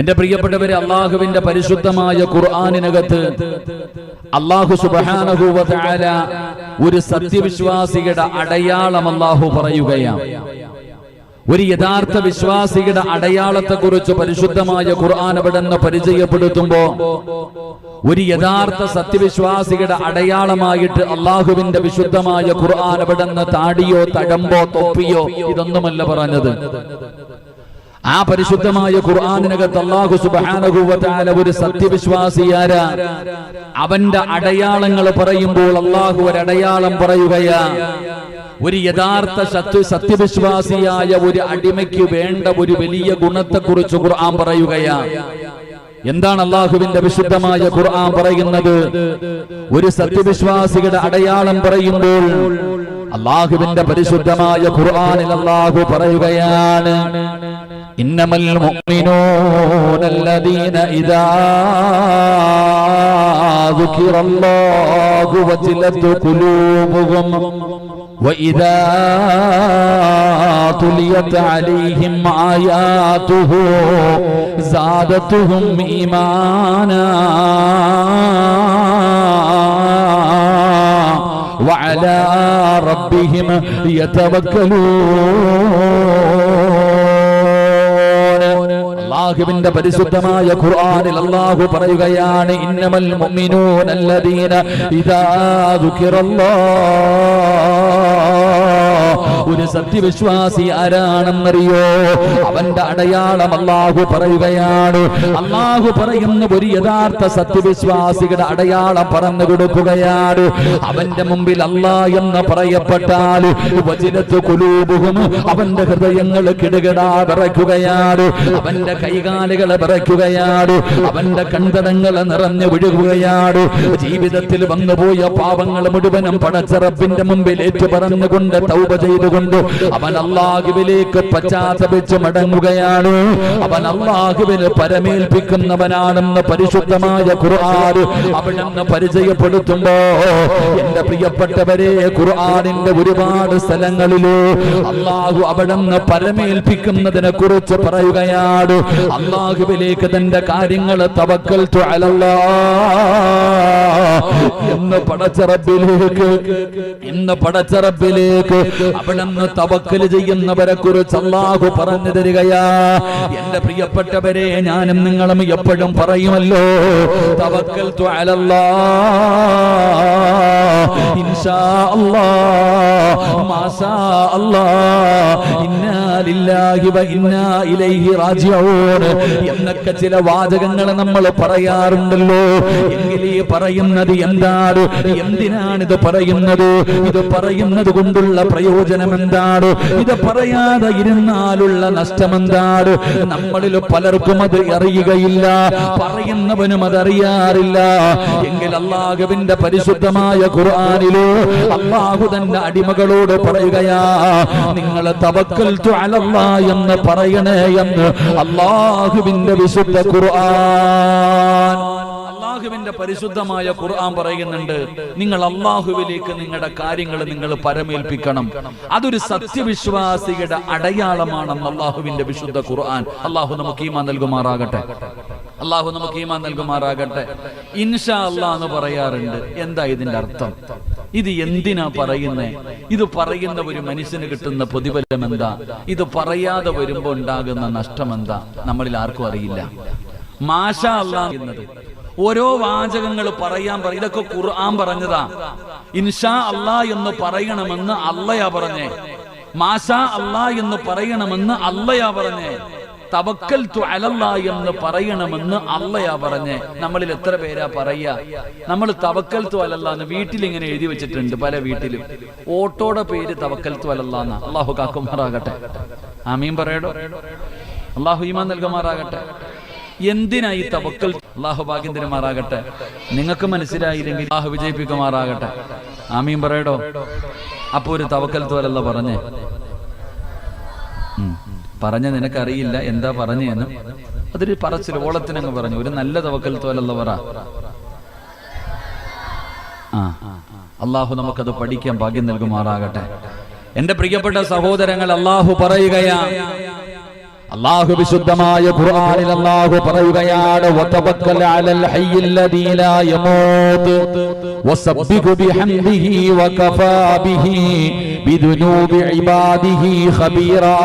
എന്റെ പ്രിയപ്പെട്ടവരെ, അള്ളാഹുവിന്റെ പരിശുദ്ധമായ ഖുർആനിനകത്ത് അള്ളാഹു സുബ്ഹാനഹു വ തആല ഒരു സത്യവിശ്വാസിയുടെ അടയാളം അള്ളാഹു പറയുകയാണ്. ഒരു യഥാർത്ഥ വിശ്വാസിയുടെ അടയാളത്തെക്കുറിച്ച് പരിശുദ്ധമായ ഖുർആൻ അവിടുന്ന് പരിചയപ്പെടുത്തുമ്പോ ഒരു യഥാർത്ഥ സത്യവിശ്വാസിയുടെ അടയാളമായിട്ട് അള്ളാഹുവിന്റെ വിശുദ്ധമായ ഖുർആൻ അവിടുന്ന് താടിയോ തഴമ്പോ തൊപ്പിയോ ഇതൊന്നുമല്ല പറഞ്ഞത്. ആ പരിശുദ്ധമായ ഖുർആനിനകത്ത് അല്ലാഹു സുബ്ഹാനഹു വ തആല ഒരു സത്യവിശ്വാസിയാരാ അവന്റെ അടയാളങ്ങൾ പറയുമ്പോൾ അല്ലാഹു ഒരു അടയാളം പറയുകയാ. ഒരു യഥാർത്ഥ സത്യവിശ്വാസിയായ ഒരു അടിമയ്ക്ക് വേണ്ട ഒരു വലിയ ഗുണത്തെക്കുറിച്ച് ഖുർആൻ പറയുകയാ. എന്താണ് അല്ലാഹുവിന്റെ വിശുദ്ധമായ ഖുർആൻ പറയുന്നത്? ഒരു സത്യവിശ്വാസിയുടെ അടയാളം പറയുമ്പോൾ അല്ലാഹുവിന്റെ പരിശുദ്ധമായ ഖുർആനിൽ അല്ലാഹു പറയുകയാണ്, ഇന്നമൽ മുഅ്മിനൂന അല്ലദീന ഇദാ ദുകിറല്ലാഹു വജിലത് ഖുലൂബുഹും വഇദാ തുലിയത് അലൈഹിം ആയാതുഹു സാദതുഹും ഈമാനാ വഅലാ റബ്ബിഹിം യതവക്കലൂൻ. അല്ലാഹുവിന്റെ പരിശുദ്ധമായ ഖുർആനിൽ അല്ലാഹു പറയുകയാണ്, ഇന്നമൽ മുഅ്മിനൂന അല്ലദീന ഇദാ ദുകിറല്ലാഹ്. ഒരു സത്യവിശ്വാസി ആരാണെന്നറിയോ? അവന്റെ അടയാളം അല്ലാഹു പറയുകയാണ്. അല്ലാഹു പറയുന്ന ഒരു യഥാർത്ഥ സത്യവിശ്വാസിയുടെ അടയാളം പറഞ്ഞു കൊടുക്കുകയാണ്. അവന്റെ മുമ്പിൽ അല്ലാഹ് എന്ന് പറയപ്പെട്ടാൽ വജിലത്ത് ഖുലൂബുഹും, അവന്റെ ഹൃദയങ്ങൾ കിടുകിടാ വിറയ്ക്കുകയാണ്, അവന്റെ കൈകാലുകൾ വിറയ്ക്കുകയാണ്, അവന്റെ കൺതടങ്ങൾ നിറഞ്ഞു വിഴുകുകയാണ്. ജീവിതത്തിൽ വന്നുപോയ പാപങ്ങൾ മുഴുവനും പടച്ച റബ്ബിന്റെ മുമ്പിൽ ഏറ്റുപറഞ്ഞുകൊണ്ട് തൗബ ചെയ്തുകൊണ്ട് അവൻ അല്ലാഹുവിലേക്ക് പശ്ചാത്തപിച്ച് മടങ്ങുകയാണ്. അവൻ അല്ലാഹുവിനെ പരമേൽപ്പിക്കുന്നവനാണെന്ന് പരിശുദ്ധമായ ഖുർആൻ അവിടുന്ന് പരിചയപ്പെടുത്തുമ്പോ എന്റെ പ്രിയപ്പെട്ടവരെ, ഖുർആനിന്റെ ഒരുപാട് സ്ഥലങ്ങളില് അല്ലാഹു അവിടുന്ന് പരമേൽപ്പിക്കുന്നതിനെ കുറിച്ച് പറയുകയാണ്. അല്ലാഹുവിലേക്ക് തന്റെ കാര്യങ്ങൾ തവക്കൽതു അലല്ലാഹ് എന്ന് പടച്ച റബ്ബിലേക്ക് അവിടുന്ന് തവക്കൽ ചെയ്യുന്നവരെ കുറിച്ച് അല്ലാഹു പറഞ്ഞു തരികയാ. എന്റെ പ്രിയപ്പെട്ടവരെ, ഞാനും നിങ്ങളും എപ്പോഴും പറയുമല്ലോ, തവക്കൽതു അലല്ലാഹ്, ഇൻഷാ അല്ലാഹ്, മാഷാ അല്ലാഹ്, ഇന്നാ ലില്ലാഹി വ ഇന്നാ ഇലൈഹി റാജിഊൻ എന്നൊക്കെ ചില വാചകങ്ങൾ നമ്മൾ പറയാറുണ്ടല്ലോ. എങ്കിൽ ഈ പറയുന്നത് എന്താണ്? എന്തിനാണിത് പറയുന്നത്? ഇത് പറയുന്നത് കൊണ്ടുള്ള പ്രയോജനം എന്താണ്? ഇത് പറയാതെ ഇരുന്നാലുള്ള നഷ്ടം എന്താണ്? നമ്മളിൽ പലർക്കും അത് അറിയുകയില്ല, പറയുന്നവനും അതറിയാറില്ല. എങ്കിൽ അല്ലാഹുവിന്റെ പരിശുദ്ധമായ ഖുർആനിലോ അല്ലാഹു തന്റെ അടിമകളോട് പറയുകയാ, നിങ്ങൾ തവക്കൽതു അലല്ലാഹ് എന്ന് പറയണേ എന്ന് അല്ലാഹുവിന്റെ വിശുദ്ധ ഖുർആൻ. അല്ലാഹുവിന്റെ പരിശുദ്ധമായ ഖുർആൻ പറയുന്നുണ്ട്, നിങ്ങൾ അല്ലാഹുവിലേക്ക് നിങ്ങളുടെ കാര്യങ്ങൾ നിങ്ങൾ പരമേൽപ്പിക്കണം. അതൊരു സത്യവിശ്വാസിയുടെ അടയാളമാണെന്ന് അല്ലാഹുവിന്റെ വിശുദ്ധ ഖുർആൻ. അല്ലാഹു നമുക്ക് ഈമാൻ നൽകുമാറാകട്ടെ. അല്ലാഹു നമുക്ക് ഈമാൻ നൽകുമാറാകട്ടെ. ഇൻഷാ അല്ലാഹ് എന്ന് പറയാറുണ്ട്. എന്താ ഇതിന്റെ അർത്ഥം? ഇത് എന്തിനാ പറയുന്നേ? ഇത് പറയുന്ന ഒരു മനുഷ്യന് കിട്ടുന്ന പ്രതിഫലം എന്താ? ഇത് പറയാതെ വരുമ്പോ ഉണ്ടാകുന്ന നഷ്ടം എന്താ? നമ്മളിൽ ആർക്കും അറിയില്ല. മാഷാ അല്ലാഹ് എന്നത് ഓരോ വാചകങ്ങൾ പറയാൻ ഇതൊക്കെ ഖുർആൻ പറഞ്ഞതാ. ഇൻഷാ അല്ലാഹ് എന്ന് പറയണമെന്ന് അള്ളയാ പറഞ്ഞേ. മാഷാ അല്ലാഹ് എന്ന് പറയണമെന്ന് അള്ളയാ പറഞ്ഞേ. തവക്കൽതു അലല്ലാഹ് എന്ന് പറയണമെന്ന് അള്ളയാ പറഞ്ഞേ. നമ്മളിൽ എത്ര പേരാ പറയാ? നമ്മൾ തവക്കൽതു അലല്ലാഹ് എന്ന് വീട്ടിൽ ഇങ്ങനെ എഴുതി വെച്ചിട്ടുണ്ട്. പല വീട്ടിലും ഓട്ടോയുടെ പേര് തവക്കൽതു അലല്ലാഹ് എന്നാ. അല്ലാഹു കാക്കുമാറാകട്ടെ. ആമീൻ പറയടോ. അല്ലാഹു ഈമാൻ നൽകുമാറാകട്ടെ. എന്തിനാ ഈ തവക്കൽ? അല്ലാഹു ഭാഗ്യം തരുമാറാകട്ടെ. നിങ്ങൾക്ക് മനസ്സിലായില്ലെങ്കിൽ അല്ലാഹു വിജയിപ്പിക്കുമാറാകട്ടെ. ആമീൻ പറയടോ. അപ്പൊ ഒരു തവക്കൽതു അലല്ലാഹ് പറഞ്ഞ നിനക്കറിയില്ല എന്താ പറഞ്ഞെന്ന്. അതൊരു പറച്ചിൽ ഓളത്തിനങ്ങ് പറഞ്ഞു. ഒരു നല്ല തവക്കൽതു അലല്ലാഹ് പറ. അല്ലാഹു നമുക്കത് പഠിക്കാൻ ഭാഗ്യം നൽകുമാറാകട്ടെ. എന്റെ പ്രിയപ്പെട്ട സഹോദരങ്ങൾ, അല്ലാഹു പറയുകയാ, അല്ലാഹു വിശുദ്ധമായ ഖുർആനിൽ അല്ലാഹു പറയുകയാണ് വതവക്കൽ അലൽ ഹയ്യിൽ ലദീ ലാ യമൂത് വസബ്ബിഹു ബിഹംദിഹി വകഫാ ബിഹി ബിദുനൂബി ഇബാദിഹി ഖബീറാ.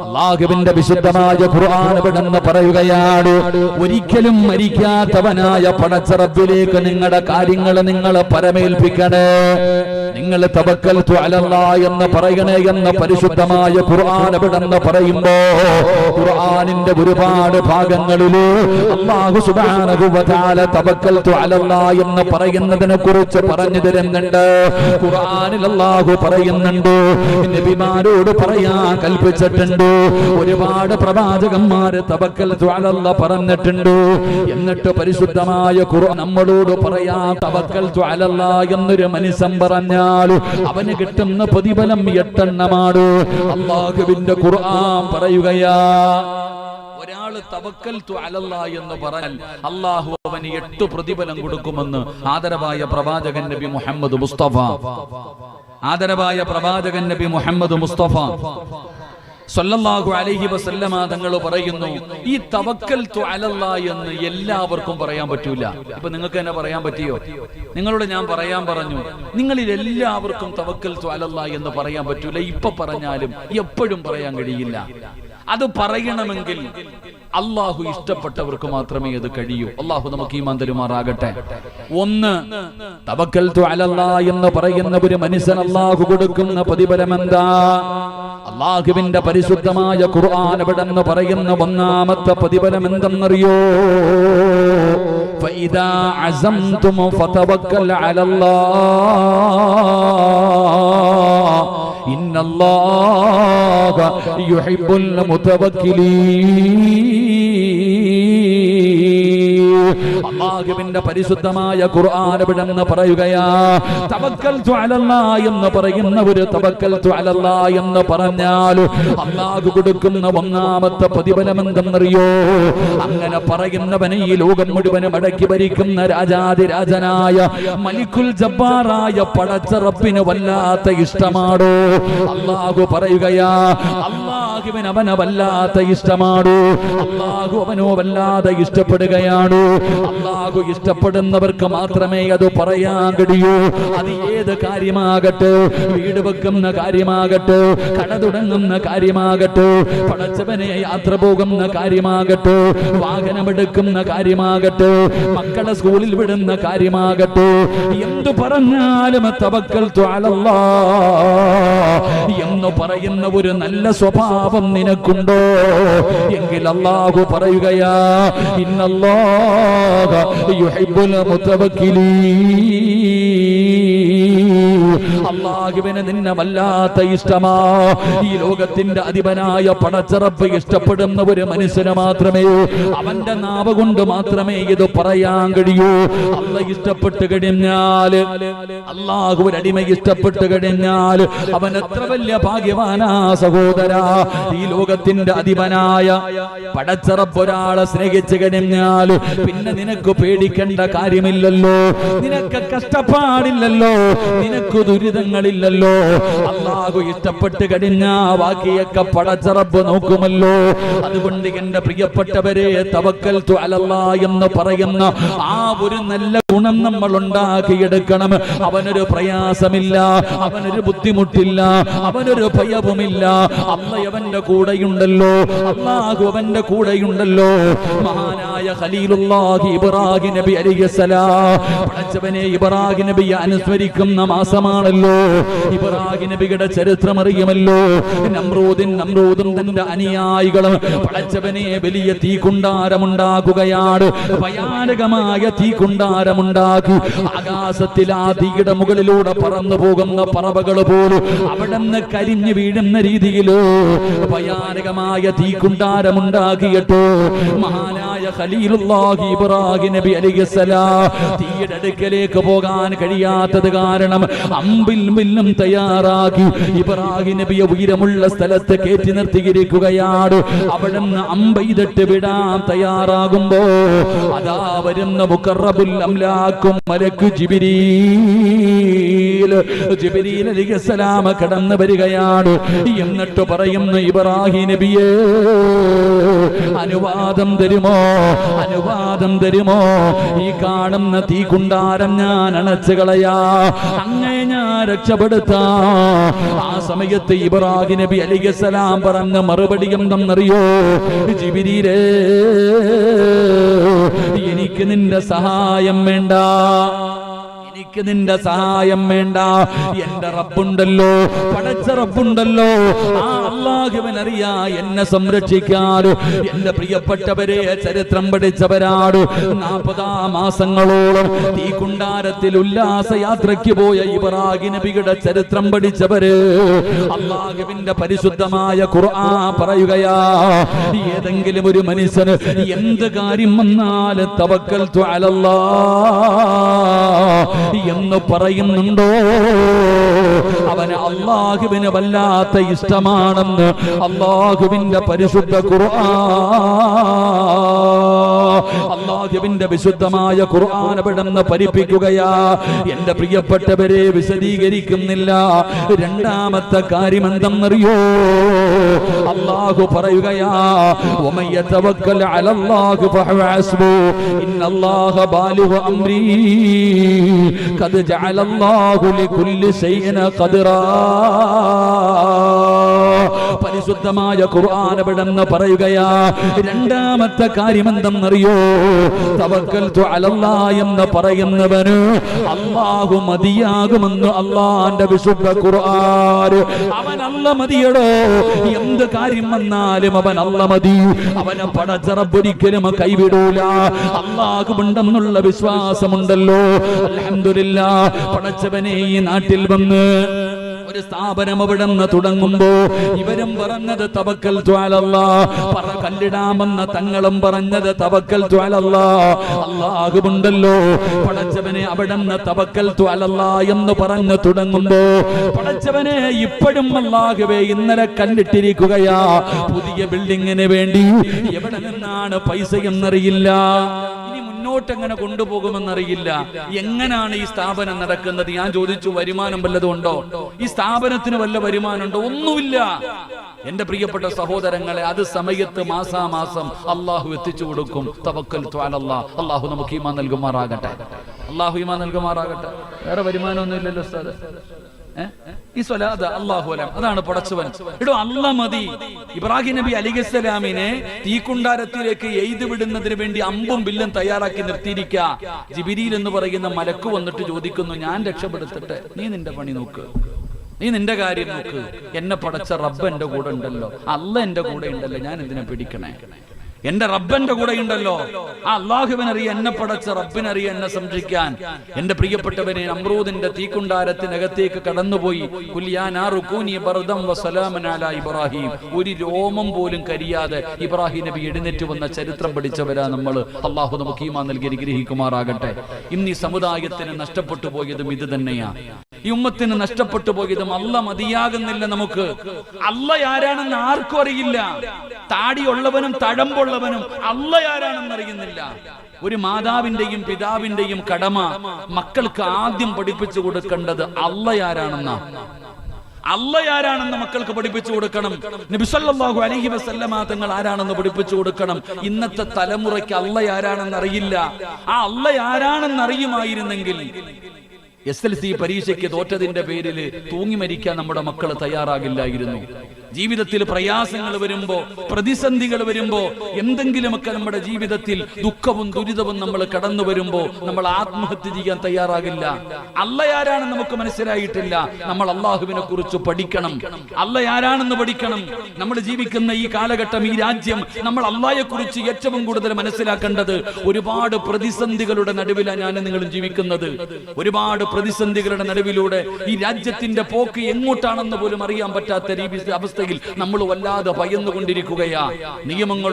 അല്ലാഹുവിന്റെ വിശുദ്ധമായ ഖുർആൻ ഇവിടെന്ന് പറയുകയാണ്, ഒരിക്കലും മരിക്കാത്തവനായ പടച്ച റബ്ബിലേക്ക് നിങ്ങളുടെ കാര്യങ്ങൾ നിങ്ങൾ പരമേൽപ്പിക്കണേ. നിങ്ങൾ തവക്കൽതു അലല്ലാഹ് എന്ന് പറയണേ എന്ന് പരിശുദ്ധമായ ഖുർആൻ ഇവിടെന്ന് പറയുമ്പോ ഖുർആനിന്റെ ഒരുപാട് ഭാഗങ്ങളിൽ അല്ലാഹു സുബ്ഹാനഹു വ തആല തവക്കൽതു അലല്ലാഹ് എന്ന് പറയുന്നതിനെ കുറിച്ച് പറഞ്ഞു തരുന്നുണ്ട്. ഖുർആനിൽ അല്ലാഹു പറയുന്നുണ്ട്, നബിമാരോട് പറയാൻ കൽപ്പിച്ചിട്ടുണ്ട്. ഒരുപാട് പ്രവാചകന്മാര് തവക്കൽതു അലല്ലാഹ് പറഞ്ഞിട്ടുണ്ട്. എന്നിട്ട് പരിശുദ്ധമായ ഖുർആൻ നമ്മളോട് പറയാ തവക്കൽതു അലല്ലാഹ് എന്നൊരു മനുഷ്യൻ പറഞ്ഞാൽ അവന് കിട്ടുന്ന പ്രതിഫലം 8 എണ്ണമാണ്. അല്ലാഹുവിന്റെ ഖുർആൻ പറയുകയാ, ഒരാള് തവക്കൽതു അലല്ലാഹ് എന്ന് പറഞ്ഞാൽ അല്ലാഹു അവന് 8 പ്രതിഫലം കൊടുക്കുമെന്ന് ആദരവായ പ്രവാചകൻ നബി മുഹമ്മദ് മുസ്തഫ സല്ലല്ലാഹു അലൈഹി വസല്ലമ തങ്ങൾ പറയുന്നു, ഈ തവക്കൽതു അലല്ലാഹ് എന്ന് എല്ലാവർക്കും പറയാൻ പറ്റൂല. ഇപ്പൊ നിങ്ങൾക്ക് തന്നെ പറയാൻ പറ്റിയോ? നിങ്ങളോട് ഞാൻ പറയാൻ പറഞ്ഞു, നിങ്ങളിൽ എല്ലാവർക്കും തവക്കൽതു അലല്ലാഹ് എന്ന് പറയാൻ പറ്റൂല. ഇപ്പൊ പറഞ്ഞാലും എപ്പോഴും പറയാൻ കഴിയില്ല. അത് പറയണമെങ്കിൽ അല്ലാഹു ഇഷ്ടപ്പെട്ടവർക്ക് മാത്രമേ അത് കഴിയൂ. അല്ലാഹു നമുക്ക് ഈമാൻ തരുമാറാകട്ടെ. ഒന്ന്, തവക്കൽതു അലല്ലാഹ് എന്ന് പറയുന്ന ഒരു മനുഷ്യൻ അല്ലാഹു കൊടുക്കുന്ന പ്രതിഫലം എന്താ? അല്ലാഹുവിന്റെ പരിശുദ്ധമായ ഖുർആൻ ഇവിടെന്ന് പറയുന്ന ഒന്നാമത്തെ പ്രതിഫലം എന്തെന്നറിയോ? ഫഇദാ അസംതും ഫതവക്കൽ അലല്ലാഹ് ഇന്നല്ലാഹ യുഹിബ്ബുൽ മുതവക്കിലീൻ. അല്ലാഹുവിന്റെ പരിശുദ്ധമായ ഖുർആൻ ഇവിടെന്ന് പറയുകയാ, തവക്കൽതു അലല്ലാഹ് എന്ന് പറയുന്ന ഒരു തവക്കൽതു അലല്ലാഹ് എന്ന് പറഞ്ഞാൽ അല്ലാഹു കൊടുക്കുന്ന ഒന്നാമത്തെ പ്രതിഫലം എന്തെന്നറിയോ? അങ്ങനെ പറയുന്നവനെ ഈ ലോകം മുഴുവനും അടക്കി ഭരിക്കുന്ന രാജാതിരാജനായ മലിക്കുൽ ജബ്ബാറായ പടച്ച റബ്ബിന് വല്ലാത്ത ഇഷ്ടമാണോ? അല്ലാഹു പറയുകയാ, അല്ലാഹുവിന് അവനെ വല്ലാത്ത ഇഷ്ടമാണോ? അല്ലാഹു അവനോ വല്ലാതെ ഇഷ്ടപ്പെടുകയാണ്. അല്ലാഹു ഇഷ്ടപ്പെടുന്നവർക്ക് മാത്രമേ അത് പറയാൻ കഴിയൂ. അത് ഏത് കാര്യമാകട്ടെ, വീട് വെക്കുന്ന കാര്യമാകട്ടെ, കട തുടങ്ങുന്ന കാര്യമാകട്ടെ, പടച്ചവനെ യാത്ര പോകുന്ന കാര്യമാകട്ടെ, വാഹനമെടുക്കുന്ന കാര്യമാകട്ടെ, മക്കളെ സ്കൂളിൽ വിടുന്ന കാര്യമാകട്ടെ, എന്തു പറഞ്ഞാലും തവക്കൽതു അലല്ലാഹ് എന്ന് പറയുന്ന ഒരു നല്ല സ്വഭാവം നിനക്കുണ്ടോ എങ്കിൽ അല്ലാഹു പറയുകയാ, ഇന്നല്ലാഹ യുഹിബ്ബുൽ മുതവക്കിലീൻ. അല്ലാഹുവിനെ നിന്നെ വല്ലാത്ത ഇഷ്ടമാ. ഈ ലോകത്തിന്റെ അധിപനായ പടച്ച റബ്ബ് ഇഷ്ടപ്പെടുന്ന ഒരു മനുഷ്യന് മാത്രമേ, അവന്റെ നാവ് കൊണ്ട് മാത്രമേ ഇത് പറയാൻ കഴിയൂ. അല്ലാഹ് ഇഷ്ടപ്പെട്ട് കഴിഞ്ഞാൽ, അല്ലാഹു ഒരു അടിമ ഇഷ്ടപ്പെട്ട് കഴിഞ്ഞാൽ അവൻ എത്ര വലിയ ഭാഗ്യവാനാ സഹോദരാ. ഈ ലോകത്തിന്റെ അധിപനായ പടച്ച റബ്ബ് ഒരാളെ സ്നേഹിച്ചു കഴിഞ്ഞാൽ പിന്നെ നിനക്ക് പേടിക്കേണ്ട കാര്യമില്ലല്ലോ, നിനക്ക് കഷ്ടപ്പാടില്ലല്ലോ, നിനക്ക് ദുരിതങ്ങളില്ലല്ലോ. അല്ലാഹു ഇഷ്ടപ്പെട്ട് കഴിഞ്ഞാ ബാക്കിയൊക്കെ പടച്ച റബ്ബ് നോക്കുമല്ലോ. അതുകൊണ്ട് എന്റെ പ്രിയപ്പെട്ടവരെ, തവക്കൽതു അലല്ലാഹ് എന്ന് പറയുന്ന ആ ഒരു നല്ല ഗുണം നമ്മൾ ഉണ്ടാക്കിയെടുക്കണം. അവനൊരു പ്രയാസമില്ല, അവനൊരു ബുദ്ധിമുട്ടില്ല, അവനൊരു ഭയവുമില്ല. അല്ലാഹു അവന്റെ കൂടെയുണ്ടല്ലോ, അല്ലാഹു അവന്റെ കൂടെയുണ്ടല്ലോ. മഹാനായ ഖലീലുല്ലാഹി ഇബ്രാഹിം നബി അലൈഹിസ്സലാം, പടച്ചവനെ ഇബ്രാഹിം നബിയെ അനുസ്മരിക്കുന്ന മാസമാണല്ലോ. ഇബ്രാഹിം നബിയുടെ ചരിത്രം അറിയുമല്ലോ. നമ്രൂദും തന്റെ അനുയായികളും പടച്ചവനെ വലിയ തീക്കുണ്ടാരമുണ്ടാക്കുകയാണ്. ഭയാനകമായ തീക്കുണ്ടാരമുണ്ടാക്കി ആകാശത്തിൽ ആ തീയുടെ മുകളിലൂടെ പറന്നു പോകുന്ന പറവകൾ പോലും അവിടെ നിന്ന് കരിഞ്ഞു വീഴുന്ന രീതിയിലോ ഭയാനകമായ തീക്കുണ്ടാരമുണ്ടാക്കിയിട്ട് മഹാനായ ഖലീലുല്ലാഹി ഇബ്രാഹിം നബി അലൈഹിസ്സലാം തീയുടെ അടുക്കലേക്ക് പോകാൻ കഴിയാത്തത് കാരണം അമ്പിൽ വില്ലും തയ്യാറാക്കി ഇബ്രാഹിം നബിയെ ഉയരമുള്ള സ്ഥലത്ത് കയറ്റി നിർത്തിയിരിക്കുകയാണ്. അവിടെ നിന്ന് അമ്പെയ്തിട്ട് വിടാൻ തയ്യാറാകുമ്പോ അതാ വരുന്ന മുഖറബുൽ അംലാക്കും മലക്ക് ജിബ്രീൽ അലൈഹിസ്സലാം കടന്നു വരികയാണ്. എന്നിട്ട് പറയുന്നു, ഇബ്രാഹിം നബിയേ അനുവാദം തരുമോ, അനുവാദം തരുമോ, ഈ കാണുന്ന തീക്കുണ്ടാരം ഞാൻ അണച്ചു കളയാ, അങ്ങേ ഞാൻ രക്ഷപ്പെടുത്താ. ആ സമയത്ത് ഇബ്രാഹിം നബി അലൈഹിസ്സലാം പറഞ്ഞ മറുപടി എന്തെന്നറിയോ? ജിബ്രീലേ, എനിക്ക് നിന്റെ സഹായം വേണ്ട, എനിക്ക് നിന്റെ സഹായം വേണ്ട. എന്റെ റബ്ബുണ്ടല്ലോ, പടച്ച റബ്ബുണ്ടല്ലോ, ആ അല്ലാഹുവിനറിയാ എന്നെ സംരക്ഷിക്കാൻ. എന്റെ പ്രിയപ്പെട്ടവരെ, ചരിത്രം പഠിച്ചവരാണ്. 40 മാസങ്ങളോളം ഈ കുണ്ടാരത്തിൽ ഉല്ലാസയാത്രയ്ക്ക് പോയ ഇബ്രാഹിം നബിയുടെ ചരിത്രം പഠിച്ചവര് അല്ലാഹുവിന്റെ പരിശുദ്ധമായ ഖുർആൻ പറയുകയാ, ഏതെങ്കിലും ഒരു മനുഷ്യന് എന്ത് കാര്യം വന്നാലും തവക്കൽതു അലല്ലാഹ് എന്ന് പറയുന്നുണ്ടോ, അവന് അല്ലാഹുവിന് വല്ലാത്ത ഇഷ്ടമാണെന്ന് അല്ലാഹുവിന്റെ പരിശുദ്ധ ഖുർആൻ, അല്ലാഹുവിന്റെ വിശുദ്ധമായ ഖുർആൻ അവിടുന്ന് പഠിപ്പിക്കുകയാ. എന്റെ പ്രിയപ്പെട്ടവരെ, വിശദീകരിക്കുന്നില്ല. രണ്ടാമത്തെ കാര്യം എന്തെന്നറിയോ? അല്ലാഹു പറയുകയാ, വമൻ യതവക്കൽ അലല്ലാഹി ഫഹുവ ഹസ്ബു ഇന്നല്ലാഹ ബാലിഗു അംരി ഖദ് ജഅലല്ലാഹു ലികുല്ലി ശൈഇൻ ഖദറാ. പരിശുദ്ധമായ ഖുർആൻ അവിടുന്ന് പറയുകയാ, രണ്ടാമത്തെ കാര്യം എന്തെന്നറിയോ? തവക്കൽതു അലല്ലാഹ് എന്ന് പറയുന്നവന് അല്ലാഹു മതിയാകുമെന്ന് അല്ലാഹുവിന്റെ വിശുദ്ധ ഖുർആൻ. അവൻ അല്ല മതിയടോ, എന്ത് കാര്യം വന്നാലും അവൻ അല്ല മതി. അവനെ പടച്ച റബ്ബ് ഒരിക്കലും കൈവിടൂല. അല്ലാഹുവുണ്ടെന്നുള്ള വിശ്വാസമുണ്ടല്ലോ. അൽഹംദുലില്ലാഹ്, പടച്ചവനെ ഈ നാട്ടിൽ വന്ന് ഒരു സ്ഥാപനം അവിടെ നിന്ന് തുടങ്ങുമ്പോ ഇവരും പറഞ്ഞത് തവക്കൽതു അലല്ലാഹ്, കല്ലിടാമെന്ന തങ്ങളും പറഞ്ഞത് തവക്കൽതു അലല്ലാഹ്. അല്ലാഹുവുണ്ടല്ലോ, പടച്ചവനെ അവിടെ നിന്ന് തവക്കൽതു അലല്ലാഹ് എന്ന് പറഞ്ഞു തുടങ്ങുമ്പോ പടച്ചവനെ ഇപ്പോഴും അല്ലാഹുവേ ഇന്നലെ കല്ലിട്ടിരിക്കുകയാ. പുതിയ ബിൽഡിങ്ങിന് വേണ്ടി എവിടെ നിന്നാണ് പൈസ എന്നറിയില്ല, എങ്ങനെ കൊണ്ടുപോകുമെന്നറിയില്ല. എങ്ങനെയാണ് ഈ സ്ഥാപനം നടക്കുന്നത്? ഞാൻ ചോദിച്ചു, വരുമാനം വല്ലതും ഉണ്ടോ? ഈ സ്ഥാപനത്തിന് വല്ല വരുമാനമുണ്ടോ? ഒന്നുമില്ല. എന്റെ പ്രിയപ്പെട്ട സഹോദരങ്ങളെ, അത് സമയത്ത് മാസാമാസം അള്ളാഹു എത്തിച്ചു കൊടുക്കും. തവക്കൽതു അലല്ലാഹ്. അള്ളാഹു നമുക്ക് ഈമാൻ നൽകുമാറാകട്ടെ, അള്ളാഹു ഈമാൻ നൽകുമാറാകട്ടെ. വേറെ വരുമാനമൊന്നും ഇല്ലല്ലോ ഉസ്താദ്. ഈ സ്വലാത്ത് അല്ലാഹു അലം, അതാണ് പടച്ചവൻ. എടോ, അല്ലാ മതി. ഇബ്രാഹിം നബി അലൈഹിസ്സലാമിനെ തീക്കുണ്ടാരത്തിലേക്ക് എയ്തു വിടുന്നതിന് വേണ്ടി അമ്പും വില്ലും തയ്യാറാക്കി നിർത്തിയിരിക്ക. ജിബ്രീൽ എന്ന് പറയുന്ന മലക്ക് വന്നിട്ട് ചോദിക്കുന്നു, ഞാൻ രക്ഷപ്പെടുത്തട്ടെ, നീ നിന്റെ പണി നോക്ക്, നീ നിന്റെ കാര്യം നോക്ക്. എന്നെ പടച്ച റബ്ബ് എന്റെ കൂടെ ഉണ്ടല്ലോ, അല്ല എന്റെ കൂടെ ഉണ്ടല്ലോ, ഞാൻ എന്തിനെ പിടിക്കണേ? എന്റെ റബ്ബന്റെ കൂടെ ഉണ്ടല്ലോ. ആ അല്ലാഹുവിനറിയ, എന്നെ പടച്ച റബ്ബിനറിയ എന്നെ സംരക്ഷിക്കാൻ. എന്റെ പ്രിയപ്പെട്ടവനെ, നമ്രൂദിന്റെ തീക്കുണ്ടാരത്തിനകത്തേക്ക് കടന്നുപോയി. ഇബ്രാഹിം, ഒരു രോമം പോലും കരിയാതെ ഇബ്രാഹിം നബി എഴുന്നേറ്റ് വന്ന ചരിത്രം പഠിച്ചവരാ നമ്മൾ. അള്ളാഹു നമുക്ക് ഈമാൻ നൽകി അനുഗ്രഹിക്കുമാറാകട്ടെ. ഇന്ന് ഈ സമുദായത്തിന് നഷ്ടപ്പെട്ടു പോയതും ഇത് തന്നെയാ. ഈ ഉമ്മത്തിന് നഷ്ടപ്പെട്ടു പോയതും അല്ല മതിയാകുന്നില്ല നമുക്ക്. അല്ല ആരാണെന്ന് ആർക്കും അറിയില്ല. താടിയുള്ളവനും തഴമ്പുള്ളവനും അല്ല ആരാണെന്ന് അറിയുന്നില്ല. ഒരു മാതാവിന്റെയും പിതാവിന്റെയും കടമ മക്കൾക്ക് ആദ്യം പഠിപ്പിച്ചു കൊടുക്കേണ്ടത് അല്ല ആരാണെന്നാ. അല്ല ആരാണെന്ന് മക്കൾക്ക് പഠിപ്പിച്ചു കൊടുക്കണം. നബി സല്ലല്ലാഹു അലൈഹി വസല്ലമ തങ്ങൾ ആരാണെന്ന് പഠിപ്പിച്ചു കൊടുക്കണം. ഇന്നത്തെ തലമുറയ്ക്ക് അല്ല ആരാണെന്ന് അറിയില്ല. ആ അല്ല ആരാണെന്ന് അറിയുമായിരുന്നെങ്കിൽ SLC പരീക്ഷയ്ക്ക് തോറ്റതിന്റെ പേരിൽ തൂങ്ങി മരിക്കാൻ നമ്മുടെ മക്കൾ തയ്യാറാകില്ലായിരുന്നു. ജീവിതത്തിൽ പ്രയാസങ്ങൾ വരുമ്പോ, പ്രതിസന്ധികൾ വരുമ്പോ, എന്തെങ്കിലുമൊക്കെ നമ്മുടെ ജീവിതത്തിൽ ദുഃഖവും ദുരിതവും നമ്മൾ കടന്നു വരുമ്പോ നമ്മൾ ആത്മഹത്യ ചെയ്യാൻ തയ്യാറാകില്ല. അല്ല ആരാണെന്ന് നമുക്ക് മനസ്സിലായിട്ടില്ല. നമ്മൾ അള്ളാഹുവിനെ കുറിച്ച് പഠിക്കണം. അല്ല ആരാണെന്ന് പഠിക്കണം. നമ്മൾ ജീവിക്കുന്ന ഈ കാലഘട്ടം, ഈ രാജ്യം, നമ്മൾ അള്ളാഹയെ കുറിച്ച് ഏറ്റവും കൂടുതൽ മനസ്സിലാക്കേണ്ടത്, ഒരുപാട് പ്രതിസന്ധികളുടെ നടുവിലാണ് ഞാൻ നിങ്ങളും ജീവിക്കുന്നത്. ഒരുപാട് പ്രതിസന്ധികളുടെ നടുവിലൂടെ ഈ രാജ്യത്തിന്റെ പോക്ക് എങ്ങോട്ടാണെന്ന് പോലും അറിയാൻ പറ്റാത്ത അവസ്ഥ അവസ്ഥയിൽ നമ്മൾ വല്ലാതെ ഭയന്നുകൊണ്ടിരിക്കുകയാ. നിയമങ്ങൾ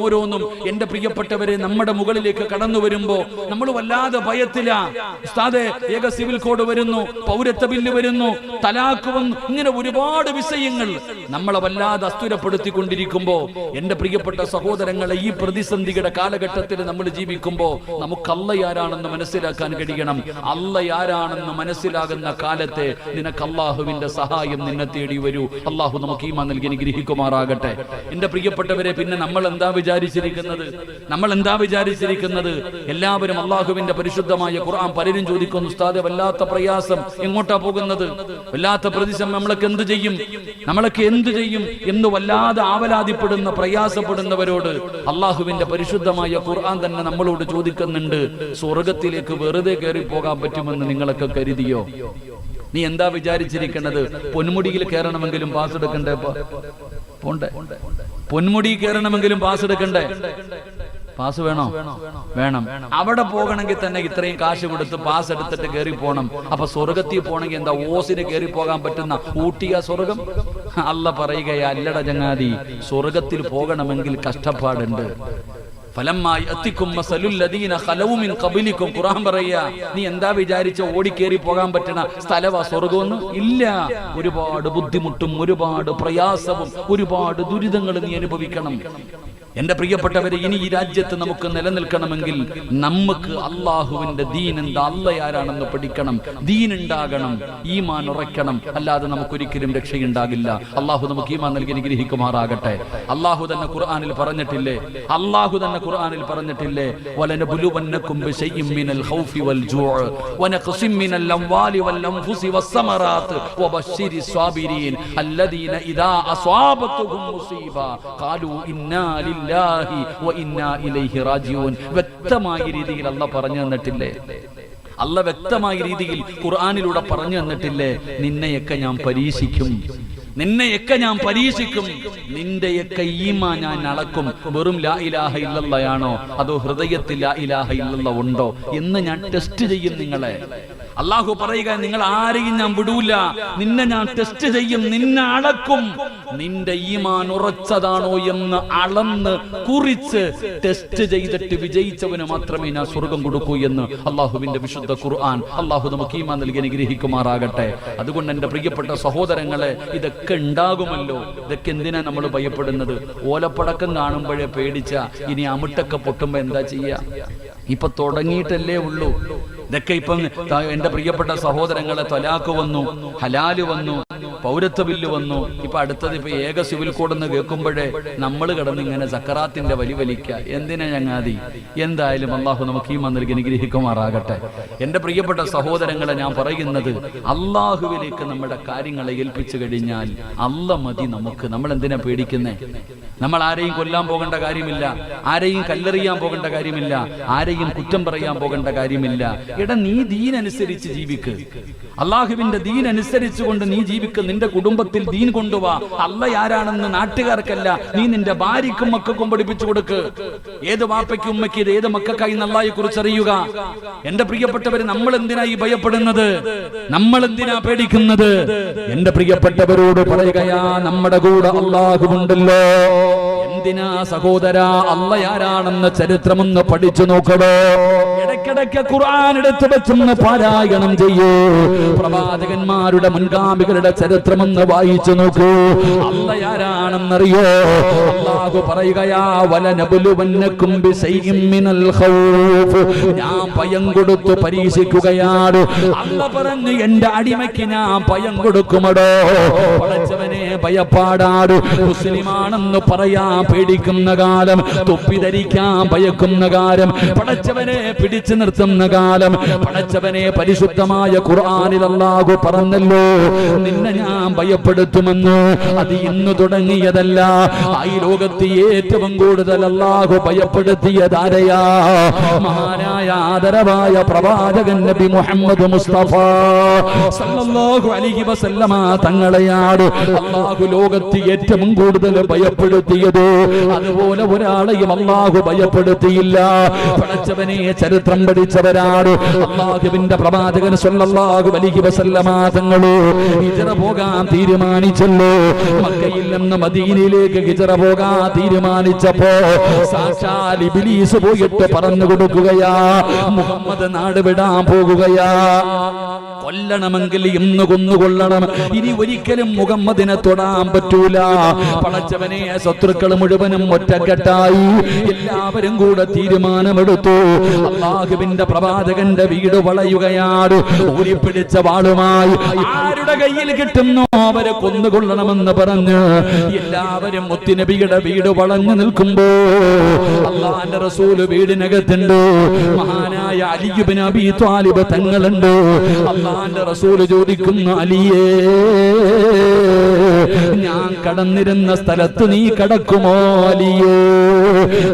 ഓരോന്നും എന്റെ പ്രിയപ്പെട്ടവരെ നമ്മുടെ മുകളിലേക്ക് കടന്നു വരുമ്പോ നമ്മൾ വല്ലാതെ ഭയത്തിലാ. ഉസ്താദേ, ഏക സിവിൽ കോഡ് വരുന്നു, പൗരത്വ ബില്ല് വരുന്നു, തലാഖ് വന്നു, ഇങ്ങനെ ഒരുപാട് വിഷയങ്ങൾ നമ്മളെ വല്ലാതെ അസ്ഥിരപ്പെടുത്തിക്കൊണ്ടിരിക്കുമ്പോ എന്റെ പ്രിയപ്പെട്ട സഹോദരങ്ങളെ, ഈ പ്രതിസന്ധിയുടെ കാലഘട്ടത്തിൽ നമ്മൾ ജീവിക്കുമ്പോ നമുക്ക് അള്ളയാരാണെന്ന് മനസ്സിലാക്കാൻ കഴിയണം. അള്ളയാരാണെന്ന് മനസ്സിലാകുന്ന കാലത്തെ നിനക്ക് അള്ളാഹുവിന്റെ സഹായം നിന്നെ തേടി വരൂ. അള്ളാഹു നമുക്ക് ഈമാൻ നൽകി അനുഗ്രഹിക്കുമാറാകട്ടെ. എന്റെ പ്രിയപ്പെട്ടവരെ, പിന്നെ നമ്മൾ എന്താ വിചാരിച്ചിരിക്കുന്നത്? എല്ലാവരും അള്ളാഹുവിന്റെ പരിശുദ്ധമായ ഖുർആൻ പലരും ചോദിക്കുന്നു, ഉസ്താദേ വല്ലാത്ത പ്രയാസം, എങ്ങോട്ടാ പോകുന്നത്? വല്ലാത്ത പ്രതിസന്ധി, നമ്മളൊക്കെ എന്ത് ചെയ്യും എന്ന് വല്ലാതെ ആവലാതിപ്പെടുന്ന പ്രയാസപ്പെടുന്നവരോട് അള്ളാഹുവിന്റെ പരിശുദ്ധമായ ഖുർആൻ തന്നെ നമ്മളോട് ചോദിക്കുന്നുണ്ട്, സ്വർഗത്തിലേക്ക് വെറുതെ കയറി പോകാൻ പറ്റുമെന്ന് നിങ്ങളൊക്കെ കരുതിയോ? നീ എന്താ വിചാരിച്ചിരിക്കുന്നത്? പൊന്മുടിയിൽ കയറണമെങ്കിലും പാസ് എടുക്കണ്ടേ? പൊന്മുടി കയറണമെങ്കിലും പാസ് എടുക്കണ്ടേ? പാസ് വേണം. അവിടെ പോകണമെങ്കിൽ തന്നെ ഇത്രയും കാശ് കൊടുത്ത് പാസ് എടുത്തിട്ട് കയറി പോകണം. അപ്പൊ സ്വർഗത്തിൽ പോകണമെങ്കിൽ എന്താ ഓസിന് കയറി പോകാൻ പറ്റുന്ന ഊട്ടിയ സ്വർഗം? അല്ല പറയുകയാ, അല്ലട ചങ്ങാതി, സ്വർഗത്തിൽ പോകണമെങ്കിൽ കഷ്ടപ്പാടുണ്ട്. ഖുർആൻ പറയാ, നീ എന്താ വിചാരിച്ച ഓടിക്കേറി പോകാൻ പറ്റണ സ്ഥലവാ സ്വർഗമൊന്നും? ഇല്ല. ഒരുപാട് ബുദ്ധിമുട്ടും ഒരുപാട് പ്രയാസവും ഒരുപാട് ദുരിതങ്ങളും നീ അനുഭവിക്കണം. എന്റെ പ്രിയപ്പെട്ടവരെ, ഇനി ഈ രാജ്യത്ത് നമുക്ക് നിലനിൽക്കണമെങ്കിൽ നമുക്ക് അള്ളാഹുവിന്റെ ദീൻ എന്താ, അള്ളയാരാണെന്ന് പഠിക്കണം, ദീൻ ഉണ്ടാകണം, ഈമാൻ ഉറയ്ക്കണം. അല്ലാതെ നമുക്കൊരിക്കലും രക്ഷയുണ്ടാകില്ല. അള്ളാഹു നമുക്ക് ഈമാൻ നൽകി അനുഗ്രഹിക്കുമാറാകട്ടെ. അള്ളാഹു തന്നെ ഖുർആനിൽ പറഞ്ഞിട്ടില്ലേ, വലനബുലുവന്നകും ബിശൈഇൻ മിനൽ ഖൗഫി വൽ ജൂഅ് വനഖസിം മിനൽ അംവാലി വൽ അൻഫുസി വസ്സമറാത്ത് വബശ്ശിരിസ് സ്വാബിരീൻ അല്ലദീന ഇദാ അസ്വാബത്തുഹും മുസീബ ഖാലൂ ഇന്നാ ലില്ലാഹി വ ഇന്നാ ഇലൈഹി റാജിഊൻ. വ്യക്തമായ രീതിയിൽ അല്ലാഹ് പറഞ്ഞു തന്നിട്ടില്ലേ? അല്ലാഹ് വ്യക്തമായ രീതിയിൽ ഖുർആനിലൂടെ പറഞ്ഞു തന്നിട്ടില്ലേ? നിന്നെയൊക്കെ ഞാൻ പരീക്ഷിക്കും, നിന്റെയൊക്കെ ഈമാൻ ഞാൻ അളക്കും. വെറും ലാ ഇലാഹ ഇല്ലല്ലാഹയാണോ അതോ ഹൃദയത്തിൽ ലാ ഇലാഹ ഇല്ലല്ലാഹ് ഉണ്ടോ എന്ന് ഞാൻ ടെസ്റ്റ് ചെയ്യും നിങ്ങളെ. അള്ളാഹു പറയുക, നിങ്ങൾ ആരെയും ഞാൻ വിടൂല, നിന്നെ ഞാൻ ടെസ്റ്റ് ചെയ്യും, നിന്നെ അളക്കും. നിന്റെ ഈമാൻ ഉറച്ചതാണോ എന്ന് അളന്ന് കുറിച്ച് ടെസ്റ്റ് ചെയ്തിട്ട് വിജയിച്ചവന് മാത്രമേ ഞാൻ സ്വർഗം കൊടുക്കൂ എന്ന് അള്ളാഹുവിന്റെ വിശുദ്ധ ഖുർആൻ. അള്ളാഹു നമുക്ക് ഈമാൻ നൽകി അനുഗ്രഹിക്കുമാറാകട്ടെ. അതുകൊണ്ട് എന്റെ പ്രിയപ്പെട്ട സഹോദരങ്ങളെ, ഇതൊക്കെ ഉണ്ടാകുമല്ലോ. ഇതൊക്കെ എന്തിനാ നമ്മൾ ഭയപ്പെടുന്നത്? ഓലപ്പടക്കം കാണുമ്പോഴേ പേടിച്ച ഇനി അമിട്ടൊക്കെ പൊട്ടുമ്പോ എന്താ ചെയ്യാ? ഇപ്പൊ തുടങ്ങിയിട്ടല്ലേ ഉള്ളൂ. ഇതൊക്കെ ഇപ്പം എന്റെ പ്രിയപ്പെട്ട സഹോദരങ്ങളെ, തലാഖ് വന്നു, ഹലാല് വന്നു, പൗരത്വ ബില്ല് വന്നു, ഇപ്പൊ അടുത്തത് ഇപ്പൊ ഏക സിവിൽ കോഡ് എന്ന് കേൾക്കുമ്പോഴേ നമ്മൾ കിടന്ന് ഇങ്ങനെ സക്കറാത്തിന്റെ വലിക്ക. എന്തിനാ ചങ്ങാതി? എന്തായാലും അള്ളാഹു നമുക്ക് ഈമാൻ നൽകി അനുഗ്രഹിക്കുമാറാകട്ടെ. എന്റെ പ്രിയപ്പെട്ട സഹോദരങ്ങളെ, ഞാൻ പറയുന്നത്, അള്ളാഹുവിലേക്ക് നമ്മുടെ കാര്യങ്ങളെ ഏൽപ്പിച്ചു കഴിഞ്ഞാൽ അല്ല മതി നമുക്ക്. നമ്മൾ എന്തിനാ പേടിക്കുന്നേ? നമ്മൾ ആരെയും കൊല്ലാൻ പോകേണ്ട കാര്യമില്ല, ആരെയും കല്ലെറിയാൻ പോകേണ്ട കാര്യമില്ല, ആരെയും കുറ്റം പറയാൻ പോകേണ്ട കാര്യമില്ല. നീ ദീൻ അനുസരിച്ച് ജീവിക്ക്, അള്ളാഹുവിന്റെ ദീൻ അനുസരിച്ചുകൊണ്ട് നീ ജീവിക്ക്. നിന്റെ കുടുംബത്തിൽ ദീൻ കൊണ്ടുവാ. അല്ല ആരാണെന്ന് നാട്ടുകാർക്കല്ല, നീ നിന്റെ ഭാര്യയ്ക്കും മക്കൾക്കും പഠിപ്പിച്ചു കൊടുക്ക്. ഏത് വാപ്പയ്ക്കും ഉമ്മയ്ക്ക് ഇത് ഏത് മക്കൾക്കായി അല്ലാഹയെ കുറിച്ച് അറിയുക. എന്റെ പ്രിയപ്പെട്ടവര്, നമ്മൾ എന്തിനാ ഈ ഭയപ്പെടുന്നത്? നമ്മൾ എന്തിനാ പേടിക്കുന്നത്? എന്റെ പ്രിയപ്പെട്ടവരോട് പറയുകയാ, നമ്മുടെ കൂടെ അല്ലാഹുവുണ്ടല്ലോ. എന്തിനാ സഹോദരാ അല്ല ആരാണെന്ന് ചരിത്രമൊന്ന് പഠിച്ചു നോക്കടോ. ഇടയ്ക്കിടയ്ക്ക് ഖുർആൻ എടുത്തു വെച്ചൊന്ന് പാരായണം ചെയ്യൂ. പ്രവാചകന്മാരുടെ മുൻഗാമികളുടെ ചരിത്രമൊന്ന് വായിച്ചു നോക്കൂ. അല്ല ആരാണെന്നറിയോ? അല്ലാഹു പറയുകയാ, വലനബുലുവന്നകും ബിശൈഇൻ മിനൽ ഖൗഫ്. ഞാൻ ഭയം കൊടുത്തു പരീക്ഷിക്കുകയാണ്. അല്ല പറഞ്ഞു, എന്റെ അടിമയ്ക്ക് ഞാൻ ഭയം കൊടുക്കുമടോ. പടച്ചവനെ ഭയപ്പാടാട്. മുസ്ലിമാണെന്ന് പറയാൻ പേടിക്കുന്ന കാലം, തൊപ്പി ധരിക്കാൻ ഭയക്കുന്ന കാലം, പടച്ചവനെ പിടിച്ചു നിർത്തുന്ന കാലം, പടച്ചവനെ പരിശുദ്ധമായ ഖുർആനിൽ അല്ലാഹു പറഞ്ഞല്ലോ, നിന്നെ ഞാൻ ഭയപ്പെടുത്തുമെന്ന്. അത് ഇന്ന് തുടങ്ങിയതല്ല. ഈ ലോകത്ത് ലോകത്ത് ഏറ്റവും കൂടുതൽ അല്ലാഹു ഭയപ്പെടുത്തിയതാരെയാ? മഹാനായ ആദരവായ പ്രവാചകൻ നബി മുഹമ്മദ് മുസ്തഫ സല്ലല്ലാഹു അലൈഹി വസല്ലമ തങ്ങളെയാണ് അല്ലാഹു ലോകത്ത് ഏറ്റവും കൂടുതൽ ഭയപ്പെടുത്തിയത്. അതുപോലെ ഒരാളെയും അല്ലാഹു ഭയപ്പെടുത്തിയില്ല. പടച്ചവനെ ചരിത്രം പഠിച്ചവരാണ് അല്ലാഹുവിന്റെ പ്രവാചകൻ സല്ലല്ലാഹു അലൈഹി വസല്ലമ തങ്ങളെ ഹിജ്റ പോകാൻ തീരുമാനിച്ചല്ലോ. മക്കയിൽ നിന്ന് മദീനയിലേക്ക് ഹിജ്റ പോകാൻ തീരുമാനിച്ചപ്പോ സാക്ഷാൽ ഇബ്ലീസ് പോയിട്ട് പറഞ്ഞു കൊടുക്കുകയാ, മുഹമ്മദ് നാട് വിടാൻ പോകുകയാ, കൊല്ലണമെങ്കിൽ ഇന്ന് കൊന്നുകൊള്ളണം, ഇനി ഒരിക്കലും മുഹമ്മദിനെ തൊടാൻ പറ്റൂല. പടച്ചവനെ ശത്രുക്കൾ മുഴുവനും ഒറ്റക്കെട്ടായി എല്ലാവരും കൂടെ തീരുമാനമെടുത്തു. അല്ലാഹുവിന്റെ പ്രവാചകന്റെ വീട് വളയുകയാണ്. ഊരിപ്പിടിച്ച വാളുമായി ആരുടെ കയ്യിൽ കിട്ടുന്നു അവരെ കൊന്നുകൊള്ളണമെന്ന് പറഞ്ഞ് എല്ലാവരും മുത്തുനബിയുടെ വീട് വളഞ്ഞു നിൽക്കുമ്പോ അല്ലാഹുവിന്റെ റസൂൽ വീടിനകത്തുണ്ട്. മഹാനായ അലി ഇബ്നു അബീ ത്വാലിബ് തങ്ങളുണ്ട്. അല്ലാഹുവിന്റെ റസൂൽ ചോദിക്കുന്നു, അലിയേ, ഞാൻ കടന്നിരുന്ന സ്ഥലത്ത് നീ കടക്കുമോ അലിയേ?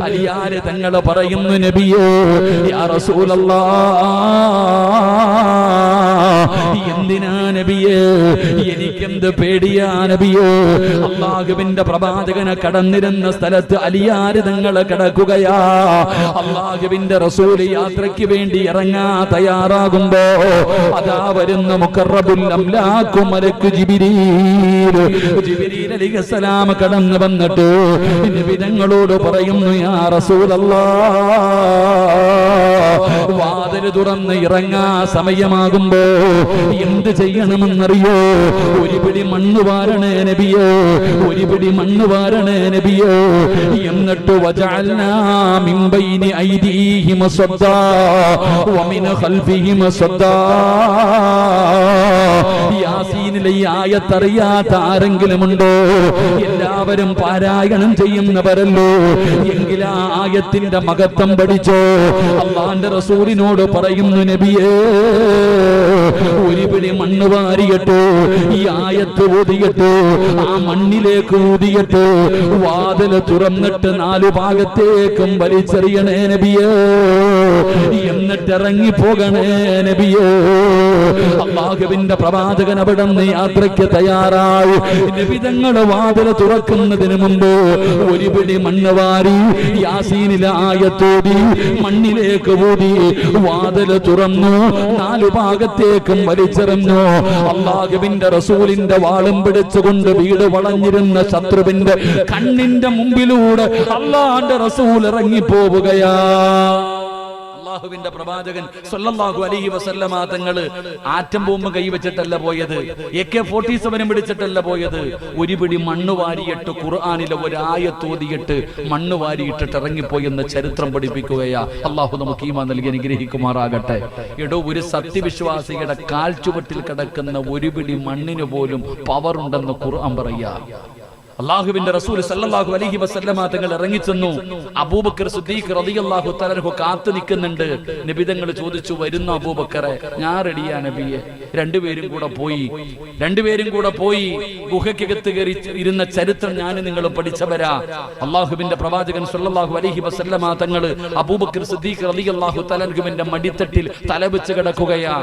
അലിയാര് തങ്ങൾ പറയുന്നു, നബിയേ, യാ റസൂലല്ലാഹ്, എന്തിനാ നബിയേ, എനിക്കെന്ത് പേടിയാ നബിയേ? അല്ലാഹുവിന്റെ പ്രവാചകനെ കടന്നിരുന്ന സ്ഥലത്ത് അലിയാര് തങ്ങൾ കിടക്കുകയാ. അല്ലാഹുവിന്റെ റസൂൽ യാത്രയ്ക്ക് വേണ്ടി ഇറങ്ങാൻ തയ്യാറാകുമ്പോ അതാ വരുന്ന മുഖറബുൽ അംലാഖു മലക്ക് ജിബ്രീൽ അലൈഹിസ്സലാം കടന്നു വന്നിട്ട് നബി തങ്ങളോട് പറയുന്നു, യാ റസൂലല്ലാഹ്, വാതിൽ തുറന്ന് ഇറങ്ങാ സമയമാകുമ്പോ എന്ത് ചെയ്യണമെന്നറിയോ? ഒരു പിടി മണ്ണ് വാരണേ നബിയേ, ഒരു പിടി മണ്ണ് വാരണേ നബിയേ. എന്നിട്ട് വജഅൽനാ മിൻ ബൈനി ഐദീഹിം സദ്ദാ വമിൻ ഖൽഫിഹിം സദ്ദാ. യാസീനിലെ ഈ ആയത്തറിയാത്ത ആരെങ്കിലും ഉണ്ടോ? എല്ലാവരും പാരായണം ചെയ്യുന്നവരല്ലോ. എങ്കിൽ ആ ആയത്തിന്റെ മഹത്വം പഠിച്ചോ. അല്ലാഹുവിന്റെ റസൂലിനോട് പറയുന്നു, നബിയേ, ഒരു പിടി മണ്ണ് വാരിയിട്ട് ഈ ആയത്ത് ഊതിയിട്ട് ആ മണ്ണിലേക്ക് ഊതിയിട്ട് വാതിൽ തുറന്നിട്ട് നാലു ഭാഗത്തേക്കും വലിച്ചെറിയണേ നബിയേ, എന്നിട്ട് ഇറങ്ങിപ്പോകണേ നബിയേ. അല്ലാഹുവിന്റെ പ്രവാചകൻ അവിടെ നിന്ന് യാത്രയ്ക്ക് തയ്യാറായി. നബി തങ്ങൾ വാതിൽ തുറക്കുന്നതിന് മുമ്പ് ഒരു പിടി മണ്ണ് വാരി യാസീനിലെ ആയത്തോടി മണ്ണിലേക്ക് ഊതി വാതിൽ തുറന്നു നാലു ഭാഗത്തേക്കും വലിച്ചെറിഞ്ഞു. അല്ലാഹുവിന്റെ റസൂലിന്റെ വാളും പിടിച്ചുകൊണ്ട് വീട് വളഞ്ഞിരുന്ന ശത്രുവിന്റെ കണ്ണിന്റെ മുമ്പിലൂടെ അല്ലാഹുവിന്റെ റസൂൽ ഇറങ്ങിപ്പോവുകയാ. അല്ലാഹുവിന്റെ പ്രവാചകൻ സല്ലല്ലാഹു അലൈഹി വസല്ലമ തങ്ങൾ ആറ്റം ബോംബ് കൈവച്ചിട്ടല്ല പോയത്, AK-47 പിടിച്ചിട്ടല്ല പോയത്. ഒരു പിടി മണ്ണ് വാരിയിട്ട് ഖുർആനിലെ ഒരായത്തോതിയിട്ട് മണ്ണ് വാരിയിട്ടിട്ട് ഇറങ്ങിപ്പോയെന്ന് ചരിത്രം പഠിപ്പിക്കുകയാ. അല്ലാഹു നമുക്ക് ഈമാൻ നൽകി അനുഗ്രഹിക്കുമാറാകട്ടെ. എടോ, ഒരു സത്യവിശ്വാസിയുടെ കാൽ ചുവട്ടിൽ കിടക്കുന്ന ഒരു പിടി മണ്ണിന് പോലും പവർ ഉണ്ടെന്ന് ഖുർആൻ പറയാ. അല്ലാഹുവിന്റെ റസൂൽ സല്ലല്ലാഹു അലൈഹി വസല്ലമ തങ്ങൾ ഇറങ്ങിച്ചെന്നു. അബൂബക്കർ സിദ്ദീഖ് റളിയല്ലാഹു തആല അൻഹു കാത്തു നിൽക്കുന്നുണ്ട്. നബി തങ്ങൾ ചോദിച്ചു, വരുന്നു അബൂബക്കറെ? ഞാൻ റെഡിയാ നബിയെ. രണ്ടുപേരും കൂടെ പോയി ഗുഹയ്ക്കകത്ത് കയറി ഇരുന്ന ചരിത്രം ഞാൻ നിങ്ങൾ പഠിച്ചവരാ. അല്ലാഹുവിന്റെ പ്രവാചകൻ സല്ലല്ലാഹു അലൈഹി വസല്ലമ തങ്ങൾ അബൂബക്കർ സിദ്ദീഖ് റളിയല്ലാഹു തആല അൻഹുവിന്റെ മടിത്തട്ടിൽ തലവെച്ച് കിടക്കുകയാ.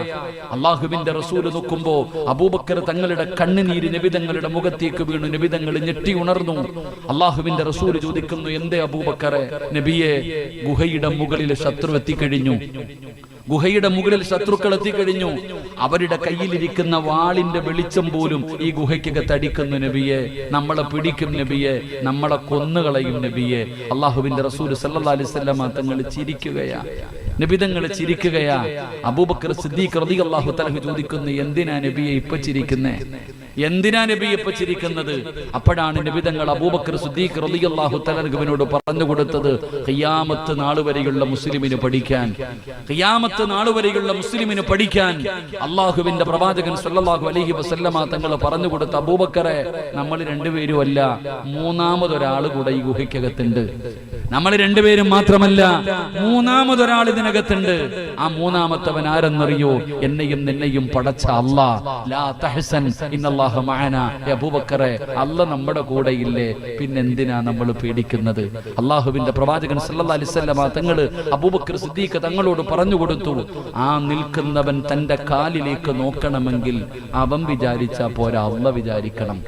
അല്ലാഹുവിന്റെ റസൂൽ നോക്കുമ്പോ അബൂബക്കർ തങ്ങളുടെ കണ്ണുനീര് നബി തങ്ങളുടെ മുഖത്തേക്ക് വീണു. നബി തങ്ങൾ ഉണർന്നു. അല്ലാഹുവിന്റെ റസൂൽ ചോദിക്കുന്നു, എന്തേ അബൂബക്കറെ? നബിയെ, ഗുഹയുടെ മുകളിൽ ശത്രു എത്തിക്കഴിഞ്ഞു. ഗുഹയുടെ മുകളിൽ ശത്രുക്കൾ എത്തിക്കഴിഞ്ഞു. അവരുടെ കയ്യിലിരിക്കുന്ന വാളിന്റെ വെളിച്ചം പോലും ഈ ഗുഹയ്ക്കകത്ത് അടിക്കുന്നു നബിയെ. നമ്മളെ പിടിക്കും നബിയെ, നമ്മളെ കൊന്നുകളയും നബിയെ. അല്ലാഹുവിന്റെ റസൂൽ സല്ലല്ലാഹു അലൈഹി വസല്ലം തങ്ങൾ ചിരിക്കുകയാ. നബി തങ്ങൾ ചിരിക്കുകയാ. അബൂബക്കർ സിദ്ദീഖ് റളിയല്ലാഹു തആല ചോദിക്കുന്നു, എന്തിനാ നബിയെ ഇപ്പൊ ചിരിക്കുന്നേ? എന്തിനാ നബി ഇപ്പൊ ചിരിക്കുന്നത്? അപ്പോഴാണ് നബി തങ്ങൾ അബൂബക്കർ സിദ്ദീഖ് റളിയല്ലാഹു തആല അൻഹുവിനോട് പറഞ്ഞു കൊടുത്തത്, ഖിയാമത്ത് നാൾ വരെയുള്ള മുസ്ലിമിന് പഠിക്കാൻ, ഖിയാമത്ത് നാൾ വരെയുള്ള മുസ്ലിമിന് പഠിക്കാൻ അല്ലാഹുവിന്റെ പ്രവാചകൻ സല്ലല്ലാഹു അലൈഹി വസല്ലമ തങ്ങൾ പറഞ്ഞു കൊടുത്ത, അബൂബക്കറെ, നമ്മൾ രണ്ടുപേരും അല്ല, മൂന്നാമതൊരാൾ കൂടെ ഈ ഗുഹയ്ക്കകത്തുണ്ട്. നമ്മൾ രണ്ടുപേരും മാത്രമല്ല, മൂന്നാമതൊരാൾ ഇതിനകത്തുണ്ട്. ആ മൂന്നാമത്തവൻ ആരെന്നറിയോ? എന്നെയും നിന്നെയും പടച്ച അല്ലാഹ്. ലാ തഹ്സൻ ഇന്നല്ലാഹ ഇന്നല്ലാഹ മഅനാ, അബൂബക്കറെ അല്ല നമ്മുടെ കൂടെ ഇല്ലേ, പിന്നെന്തിനാ നമ്മൾ പേടിക്കുന്നത്? അള്ളാഹുവിന്റെ പ്രവാചകൻ സല്ലല്ലാഹു അലൈഹി വസല്ലമ തങ്ങള് അബൂബക്കർ സിദ്ദീഖ് തങ്ങളോട് പറഞ്ഞു കൊടുത്തു, ആ നിൽക്കുന്നവൻ തന്റെ കാലിലേക്ക് നോക്കണമെങ്കിൽ അവൻ വിചാരിച്ചാ പോരാ, അല്ല വിചാരിക്കണം.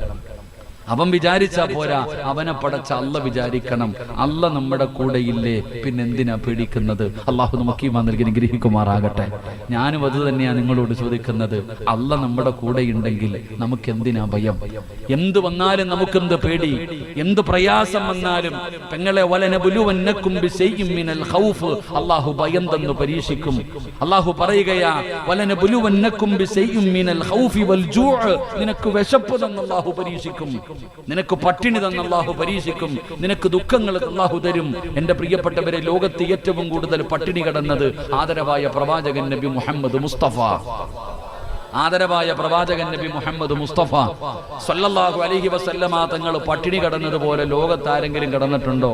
അവൻ വിചാരിച്ചാ പോരാ, അവനെ പടച്ച അല്ല വിചാരിക്കണം. അല്ല നമ്മുടെ കൂടെ ഇല്ലേ, പിന്നെന്തിനാ പേടിക്കുന്നത്? അള്ളാഹു നമുക്ക് ഈമാൻ നൽകി അനുഗ്രഹിക്കുമാറാകട്ടെ. ഞാനും അത് തന്നെയാണ് നിങ്ങളോട് ചോദിക്കുന്നത്. അല്ല നമ്മുടെ കൂടെ ഉണ്ടെങ്കിൽ നമുക്ക് എന്തിനാ ഭയം? എന്ത് വന്നാലും നമുക്കെന്ത് പേടി? എന്ത് പ്രയാസം വന്നാലും പെങ്ങളെ വലനബുലുവന്നകും ബിശൈഇൻ മിനൽ ഖൗഫ്, അള്ളാഹു ഭയം തന്നു പരീക്ഷിക്കും. അള്ളാഹു പറയുകയാ വലനബുലുവന്നകും ബിശൈഇൻ മിനൽ ഖൗഫി വൽ ജൂഅ്, നിനക്ക് വിശപ്പ് തന്ന് അള്ളാഹു പരീക്ഷിക്കും, നിനക്ക് പട്ടിണി തന്ന അല്ലാഹു പരീക്ഷിക്കും, നിനക്ക് ദുഃഖങ്ങൾ അല്ലാഹു തരും. എന്റെ പ്രിയപ്പെട്ടവരെ, ലോകത്ത് ഏറ്റവും കൂടുതൽ പട്ടിണി കിടന്നത് ആദരവായ പ്രവാചകൻ നബി മുഹമ്മദ് മുസ്തഫ, ആദരവായ പ്രവാചകൻ നബി മുഹമ്മദ് മുസ്തഫ സല്ലല്ലാഹു അലൈഹി വസല്ലമ തങ്ങൾ പട്ടിണി കിടന്നതുപോലെ ലോകത്ത് ആരെങ്കിലും കിടന്നിട്ടുണ്ടോ?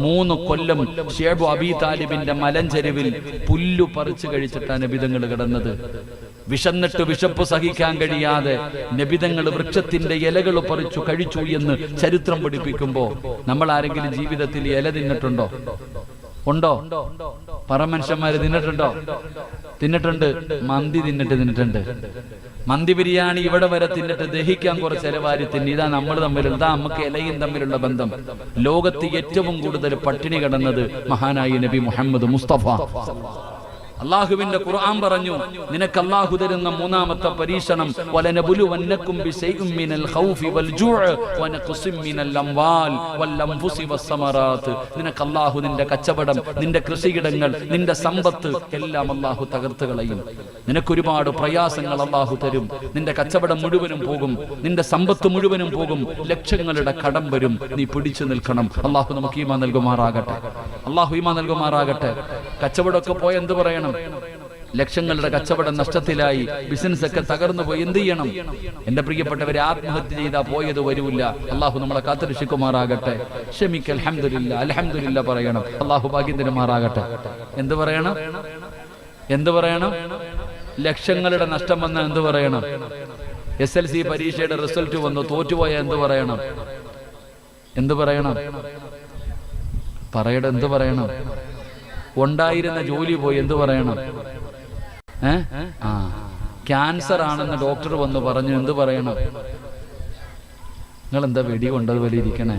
3 കൊല്ലം ഷേബ് അബീ താലിബിന്റെ മലഞ്ചെരുവിൽ പുല്ലു പറിച്ചു കഴിച്ചിട്ടാണ് നബിതങ്ങൾ കിടന്നത്. വിശന്നിട്ട് വിശപ്പ് സഹിക്കാൻ കഴിയാതെ നബിതങ്ങൾ വൃക്ഷത്തിന്റെ ഇലകൾ പറിച്ചു കഴിച്ചു എന്ന് ചരിത്രം പഠിപ്പിക്കുമ്പോ നമ്മൾ ആരെങ്കിലും ജീവിതത്തിൽ ഇല തിന്നിട്ടുണ്ടോ? ഉണ്ടോ? പറ മനുഷ്യന്മാര് തിന്നിട്ടുണ്ടോ? തിന്നിട്ടുണ്ട്. മന്തി തിന്നിട്ടുണ്ട്. മന്തി ബിരിയാണി ഇവിടെ വരെ തിന്നിട്ട് ദഹിക്കാൻ കുറച്ച് ഇലവാരി തിന്നി. ഇതാ നമ്മൾ തമ്മിലുള്ള, ഇതാ നമുക്ക് ഇലയും തമ്മിലുള്ള ബന്ധം. ലോകത്ത് ഏറ്റവും കൂടുതൽ പട്ടിണി കിടന്നത് മഹാനായി നബി മുഹമ്മദ് മുസ്തഫ. അല്ലാഹുവിന്റെ ഖുർആൻ പറഞ്ഞു, നിനക്ക് അല്ലാഹു തരുന്ന 3ാമത്തെ പരീക്ഷണം വലനബുലുവന്നകും ബിശൈഇൻ മിനൽ ഖൗഫി വൽ ജൂഅ് വനഖ്സിൻ മിനൽ അംവാൽ വൽ അൻഫുസി വസ്സമറാത്ത്. നിനക്ക് അല്ലാഹു നിന്റെ കച്ചവടം, നിന്റെ കൃഷിയിടങ്ങൾ, നിന്റെ സമ്പത്ത് എല്ലാം അല്ലാഹു തകർത്ത് കളയും. നിനക്ക് ഒരുപാട് പ്രയാസങ്ങൾ അല്ലാഹു തരും. നിന്റെ കച്ചവടം മുഴുവനും പോകും, നിന്റെ സമ്പത്ത് മുഴുവനും പോകും, ലക്ഷങ്ങളുടെ കടം വരും. നീ പിടിച്ചു നിൽക്കണം. അല്ലാഹു നമുക്ക് ഈമാൻ നൽകുമാറാകട്ടെ. അല്ലാഹു ഈമാൻ നൽകുമാറാകട്ടെ. കച്ചവടമൊക്കെ പോയ എന്ത് പറയണം? ലക്ഷങ്ങളുടെ കച്ചവടം നഷ്ടത്തിലായി, ബിസിനസ് ഒക്കെ തകർന്നു പോയി, എന്ത് ചെയ്യണം? എന്റെ പ്രിയപ്പെട്ടവരെ, ആത്മഹത്യ ചെയ്താ പോയത് വരൂല്ല. അള്ളാഹു നമ്മളെ കാത്തുരക്ഷിക്കുമാറാകട്ടെ. ക്ഷമിക്ക, അൽഹംദുലില്ലാ, അൽഹംദുലില്ലാ പറയണം. അള്ളാഹു ഭാഗ്യം തരുമാറാകട്ടെ. എന്ത് പറയണം? എന്ത് പറയണം? ലക്ഷങ്ങളുടെ നഷ്ടം വന്ന എന്ത് പറയണം? SLC പരീക്ഷയുടെ റിസൾട്ട് വന്നു, തോറ്റുപോയ എന്ത് പറയണം? എന്ത് പറയണം? പറയട, എന്ത് പറയണം? ഉണ്ടായിരുന്ന ജോലി പോയി, എന്ത് പറയണം? ക്യാൻസർ ആണെന്ന് ഡോക്ടർ വന്ന് പറഞ്ഞു, എന്ത് പറയണം? നിങ്ങൾ എന്താ വെടി കൊണ്ടത് പോലെ ഇരിക്കണേ?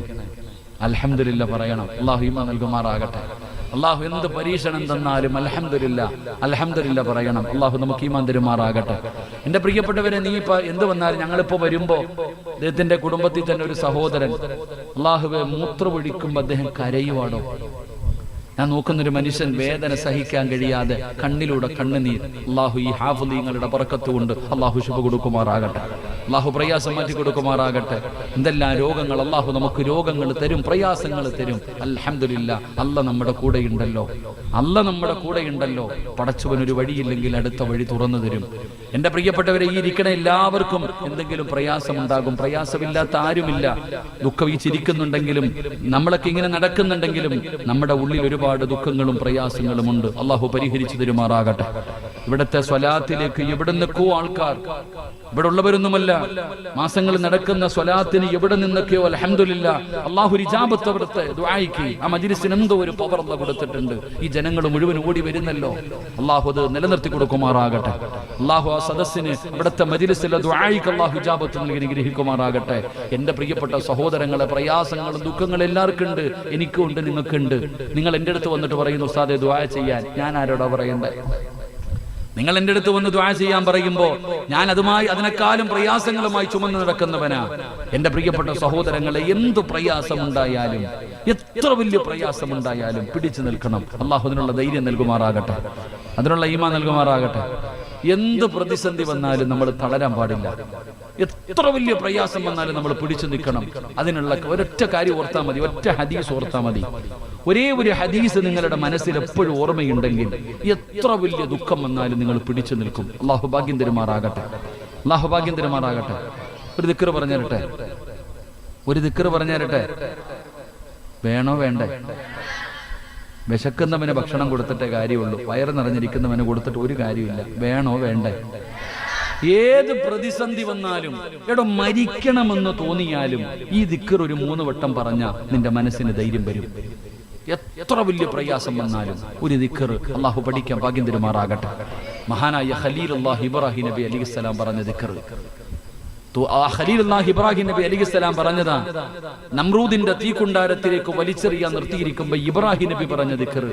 അൽഹംദുലില്ലാ പറയണം. അല്ലാഹു ഈമാൻ നൽകുമാറാകട്ടെ. അല്ലാഹു എന്ത് പരീക്ഷണം തന്നാലും അൽഹംദുലില്ലാ, അൽഹംദുലില്ലാ പറയണം. അല്ലാഹു നമുക്ക് ഈമാൻ തരുമാറാകട്ടെ. എന്റെ പ്രിയപ്പെട്ടവരെ, നീ ഇപ്പൊ എന്ത് വന്നാലും, ഞങ്ങളിപ്പോ വരുമ്പോ അദ്ദേഹത്തിന്റെ കുടുംബത്തിൽ തന്നെ ഒരു സഹോദരൻ അല്ലാഹുവേ മൂത്രമൊഴിക്കുമ്പോ അദ്ദേഹം കരയുവാടോ. ഞാൻ നോക്കുന്നൊരു മനുഷ്യൻ വേദന സഹിക്കാൻ കഴിയാതെ കണ്ണിലൂടെ കണ്ണുനീർ. അല്ലാഹു ഈ ഹാഫിളീങ്ങളുടെ ബറക്കത്ത് കൊണ്ട് അല്ലാഹു ശുഭ കൊടുക്കുമാറാകട്ടെ. അല്ലാഹു പ്രയാസം മാറ്റി കൊടുക്കുമാറാകട്ടെ. എന്തെല്ലാം രോഗങ്ങൾ, അല്ലാഹു നമുക്ക് രോഗങ്ങൾ തരും, പ്രയാസങ്ങൾ തരും. അൽഹംദുലില്ലാ, അല്ല നമ്മുടെ കൂടെ ഉണ്ടല്ലോ. അല്ല നമ്മുടെ കൂടെ ഉണ്ടല്ലോ. പടച്ചവനൊരു വഴിയില്ലെങ്കിൽ അടുത്ത വഴി തുറന്നു തരും. എന്റെ പ്രിയപ്പെട്ടവരെ, ഈ ഇരിക്കണ എല്ലാവർക്കും എന്തെങ്കിലും പ്രയാസമുണ്ടാകും. പ്രയാസമില്ലാത്ത ആരുമില്ല. ദുഃഖം ഈ ചിരിക്കുന്നുണ്ടെങ്കിലും, നമ്മളൊക്കെ ഇങ്ങനെ നടക്കുന്നുണ്ടെങ്കിലും നമ്മുടെ ഉള്ളിൽ ഒരുപാട് ദുഃഖങ്ങളും പ്രയാസങ്ങളും ഉണ്ട്. അള്ളാഹു പരിഹരിച്ചു തരുമാറാകട്ടെ. ഇവിടുത്തെ സ്വലാത്തിലേക്ക് എവിടെ നിന്നൊക്കെയോ ആൾക്കാർ, ഇവിടെ ഉള്ളവരൊന്നുമല്ല, മാസങ്ങൾ നടക്കുന്ന സ്വലാത്തിന് എവിടെ നിന്നൊക്കെയോ അൽഹംദുലില്ലാ അള്ളാഹു ഇജാബത്ത് അവിടുത്തെ ദുആയിക്ക്, ആ മജ്ലിസിന് എന്തോ ഒരു പവർ അല്ലാഹു കൊടുത്തിട്ടുണ്ട്. ഈ ജനങ്ങൾ മുഴുവൻ ഓടി വരുന്നല്ലോ. അള്ളാഹു അത് നിലനിർത്തി കൊടുക്കുമാറാകട്ടെ. അള്ളാഹു ആ സദസ്സിന്, അവിടുത്തെ മജ്ലിസിലെ ദുആയിക്ക് അള്ളാഹു ഇജാബത്ത് നൽകി അനുഗ്രഹിക്കുമാറാകട്ടെ. എന്റെ പ്രിയപ്പെട്ട സഹോദരങ്ങളെ, പ്രയാസങ്ങളും ദുഃഖങ്ങളും എല്ലാവർക്കും ഉണ്ട്. എനിക്കും ഉണ്ട്, നിങ്ങൾക്കുണ്ട്. നിങ്ങൾ എന്റെ അടുത്ത് വന്നിട്ട് പറയുന്നു, ഉസ്താദേ ദുആ ചെയ്യാൻ. ഞാൻ ആരോടാ പറയണ്ടേ? നിങ്ങൾ എന്റെ അടുത്ത് വന്ന് ദുആ ചെയ്യാൻ പറയുമ്പോ ഞാൻ അതിനേക്കാളും പ്രയാസങ്ങളുമായി ചുമന്ന് നടക്കുന്നവനാ. എന്റെ പ്രിയപ്പെട്ട സഹോദരങ്ങളെ, എന്ത് പ്രയാസമുണ്ടായാലും, എത്ര വലിയ പ്രയാസമുണ്ടായാലും പിടിച്ചു നിൽക്കണം. അല്ലാഹു അതിനുള്ള ധൈര്യം നൽകുമാറാകട്ടെ, അതിനുള്ള ഈമാൻ നൽകുമാറാകട്ടെ. എന്ത് പ്രതിസന്ധി വന്നാലും നമ്മൾ തളരാൻ പാടില്ല. എത്ര വലിയ പ്രയാസം വന്നാലും നമ്മൾ പിടിച്ചു നിൽക്കണം. അതിനുള്ള ഒരൊറ്റ കാര്യം ഓർത്താൽ മതി, ഒറ്റ ഹദീസ് ഓർത്താൽ മതി. ഒരേ ഒരു ഹദീസ് നിങ്ങളുടെ മനസ്സിൽ എപ്പോഴും ഓർമ്മയുണ്ടെങ്കിൽ എത്ര വലിയ ദുഃഖം വന്നാലും നിങ്ങൾ പിടിച്ചു നിൽക്കും. അല്ലാഹു ഭാഗ്യം തരുമാറാകട്ടെ. അല്ലാഹു ഭാഗ്യം തരുമാറാകട്ടെ. ഒരു ദിക്ർ പറഞ്ഞുതരട്ടെ, ഒരു ദിക്ർ പറഞ്ഞുതരട്ടെ. വേണോ വേണ്ടേ? വിശക്കുന്നവന് ഭക്ഷണം കൊടുത്തിട്ടേ കാര്യമുള്ളൂ. വയറ് നിറഞ്ഞിരിക്കുന്നവന് കൊടുത്തിട്ട് ഒരു കാര്യമില്ല. വേണോ വേണ്ടേ? ഏത് പ്രതിസന്ധി വന്നാലും എടോ മരിക്കണമെന്ന് തോന്നിയാലും ഈ ദിക്ർ ഒരു 3 വട്ടം പറഞ്ഞ നിന്റെ മനസ്സിന് ധൈര്യം വരും. എത്ര വലിയ പ്രയാസം വന്നാലും ഒരു ദിക്ർ അള്ളാഹു പഠിക്കാൻ ഭാഗ്യം തരുമാറാകട്ടെ. മഹാനായ ഖലീലുല്ലാഹി ഇബ്രാഹിം നബി അലൈഹിസ്സലാം പറഞ്ഞ ദിക്ർ. ഖലീലുല്ലാഹി ഇബ്രാഹിം നബി അലൈഹിസ്സലാം പറഞ്ഞതാ, നമ്രൂദിന്റെ തീക്കുണ്ടാരത്തിലേക്ക് വലിച്ചെറിയാൻ നിർത്തിയിരിക്കുമ്പോ ഇബ്രാഹിം നബി പറഞ്ഞ ദിക്ർ.